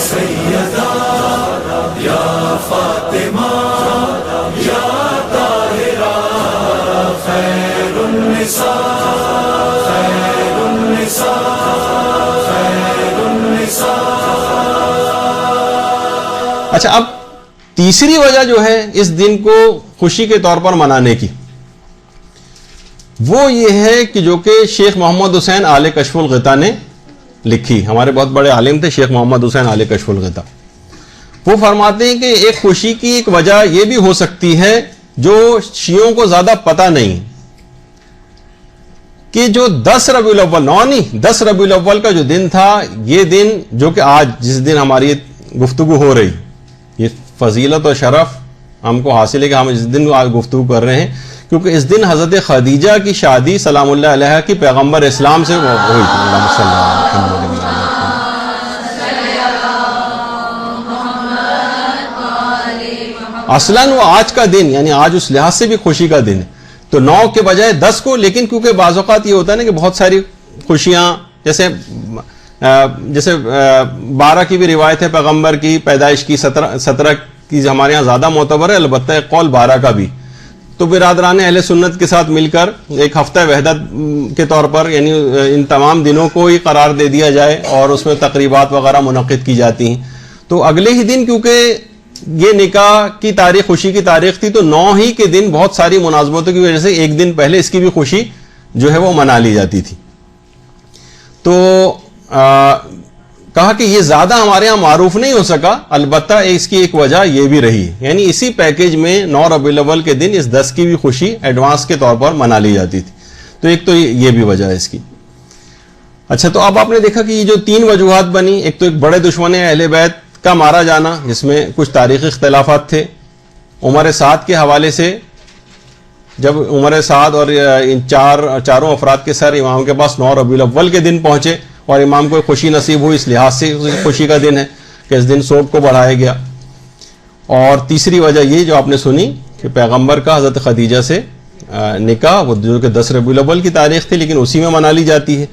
سیدہ یا فاطمہ یا طاہرہ خیر النساء خیر النساء خیر النساء۔ اچھا، اب تیسری وجہ جو ہے اس دن کو خوشی کے طور پر منانے کی، وہ یہ ہے کہ جو کہ شیخ محمد حسین آل کشف الغطا نے لکھی. ہمارے بہت بڑے عالم تھے شیخ محمد حسین آل کشف الغطا. وہ فرماتے ہیں کہ ایک خوشی کی ایک وجہ یہ بھی ہو سکتی ہے جو شیعوں کو زیادہ پتہ نہیں، کہ جو 10 ربیع الاول، 9 نہیں 10 ربیع الاول کا جو دن تھا، یہ دن جو کہ آج جس دن ہماری گفتگو ہو رہی، یہ فضیلت و شرف ہم کو حاصل ہے کہ ہم اس دن آج گفتگو کر رہے ہیں، کیونکہ اس دن حضرت خدیجہ کی شادی سلام اللہ علیہ کی پیغمبر اسلام سے ہوئی تھی. اللہم صلی اللہ علیہ وسلم. اصلاً وہ آج کا دن، یعنی آج اس لحاظ سے بھی خوشی کا دن ہے، تو 9 کے بجائے 10 کو. لیکن کیونکہ بعض اوقات یہ ہوتا ہے نا کہ بہت ساری خوشیاں، جیسے 12 کی بھی روایت ہے پیغمبر کی پیدائش کی، 17 کی ہمارے ہاں زیادہ معتبر ہے، البتہ ایک قول 12 کا بھی. تو برادران اہل سنت کے ساتھ مل کر ایک ہفتہ وحدت کے طور پر، یعنی ان تمام دنوں کو ہی قرار دے دیا جائے اور اس میں تقریبات وغیرہ منعقد کی جاتی ہیں. تو اگلے ہی دن کیونکہ یہ نکاح کی تاریخ، خوشی کی تاریخ تھی، تو 9 ہی کے دن بہت ساری مناسبتوں کی وجہ سے ایک دن پہلے اس کی بھی خوشی جو ہے وہ منا لی جاتی تھی. تو کہا کہ یہ زیادہ ہمارے ہاں معروف نہیں ہو سکا، البتہ اس کی ایک وجہ یہ بھی رہی، یعنی اسی پیکیج میں 9 ربیع الاول کے دن اس 10 کی بھی خوشی ایڈوانس کے طور پر منا لی جاتی تھی. تو ایک تو یہ بھی وجہ ہے اس کی. اچھا، تو اب آپ نے دیکھا کہ یہ جو 3 وجوہات بنی، ایک تو ایک بڑے دشمن اہل بیت کا مارا جانا، جس میں کچھ تاریخی اختلافات تھے. عمر سعد کے حوالے سے، جب عمر سعد اور ان چاروں افراد کے سر امام کے پاس 9 ربیع الاول کے دن پہنچے اور امام کو خوشی نصیب ہوئی، اس لحاظ سے خوشی کا دن ہے کہ اس دن سوگ کو بڑھایا گیا. اور تیسری وجہ یہ جو آپ نے سنی کہ پیغمبر کا حضرت خدیجہ سے نکاح، وہ جو کہ 10 ربیع الاول کی تاریخ تھی لیکن اسی میں منا لی جاتی ہے.